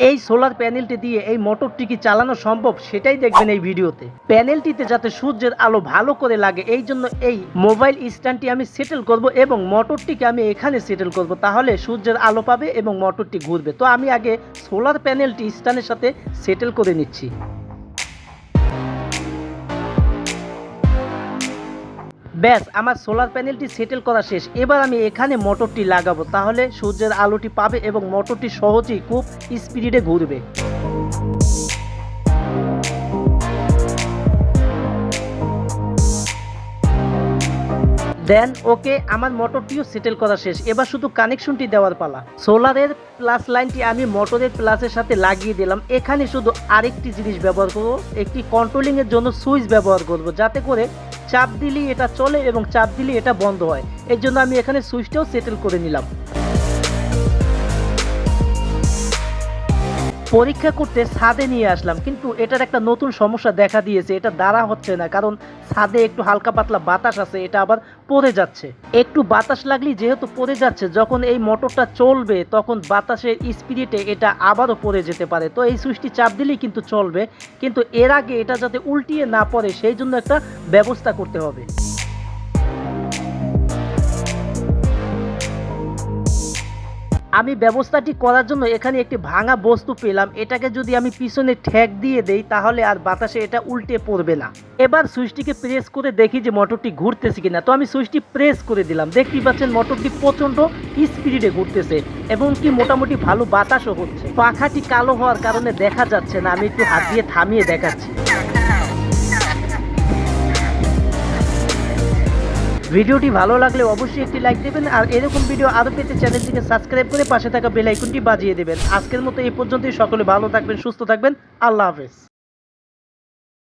এই সোলার প্যানেলটি দিয়ে এই মোটরটি কি চালানো সম্ভব সেটাই দেখবেন এই ভিডিওতে। প্যানেলটিতে যাতে সূর্যের আলো ভালো করে লাগে এই জন্য এই মোবাইল স্ট্যান্ডটি আমি সেটেল করব এবং মোটরটিকে আমি এখানে সেটেল করব, তাহলে সূর্যের আলো পাবে এবং মোটরটি ঘুরবে। তো আমি আগে সোলার প্যানেলটি স্ট্যান্ডের সাথে সেটেল করে নিচ্ছি। ব্যাস, আমার সোলার প্যানেলটি সেটেল করা শেষ। এবার আমি এখানে মোটরটি লাগাবো, তাহলে সূর্যের আলোটি পাবে এবং মোটরটি সহজেই খুব স্পিডে ঘুরবে। দেন ওকে, আমার মোটরটিও সেটেল করা শেষ। এবার শুধু কানেকশনটি দেওয়ার পালা। সোলারের প্লাস লাইনটি আমি মোটরের প্লাসের সাথে লাগিয়ে দিলাম। এখানে শুধু আরেকটি জিনিস ব্যবহার করব, একটি কন্ট্রোলিংয়ের জন্য সুইচ ব্যবহার করব, যাতে করে চাপ দিলেই এটা চলে এবং চাপ দিলেই এটা বন্ধ হয়। এর জন্য আমি এখানে সুইচটাও সেটেল করে নিলাম। পরীক্ষা করতে ছাদে নিয়ে আসলাম, কিন্তু এটার একটা নতুন সমস্যা দেখা দিয়েছে। এটা দ্বারা হচ্ছে না, কারণ ছাদে একটু হালকা পাতলা বাতাস আছে, এটা আবার পড়ে যাচ্ছে। একটু বাতাস লাগলেই যেহেতু পড়ে যাচ্ছে, যখন এই মোটরটা চলবে তখন বাতাসের স্পিডে এটা আবারও পড়ে যেতে পারে। তো এই সুইচটি চাপ দিলেই কিন্তু চলবে, কিন্তু এর আগে এটা যাতে উল্টিয়ে না পড়ে সেই জন্য একটা ব্যবস্থা করতে হবে। আমি ব্যবস্থাটি করার জন্য এখানে একটি ভাঙা বস্তু পেলাম। এটাকে যদি আমি পিছনে ঠ্যাক দিয়ে দেই তাহলে আর বাতাসে এটা উল্টে পড়বে না। এবার সুইচটিকে প্রেস করে দেখি যে মোটরটি ঘুরতেছে কিনা। তো আমি সুইচটি প্রেস করে দিলাম, দেখতেই পাচ্ছেন মোটরটি প্রচণ্ড স্পিডে ঘুরতেছে এবং কি মোটামুটি ভালো বাতাসও হচ্ছে। পাখাটি কালো হওয়ার কারণে দেখা যাচ্ছে না, আমি একটু হাত দিয়ে থামিয়ে দেখাচ্ছি। ভিডিওটি ভালো লাগলে অবশ্যই একটি লাইক দেবেন, আর এরকম ভিডিও আরও পেতে চ্যানেলটিকে সাবস্ক্রাইব করে পাশে থাকা বেল আইকনটি বাজিয়ে দেবেন। আজকের মতো এই পর্যন্তই। সকলে ভালো থাকবেন, সুস্থ থাকবেন। আল্লাহ হাফেজ।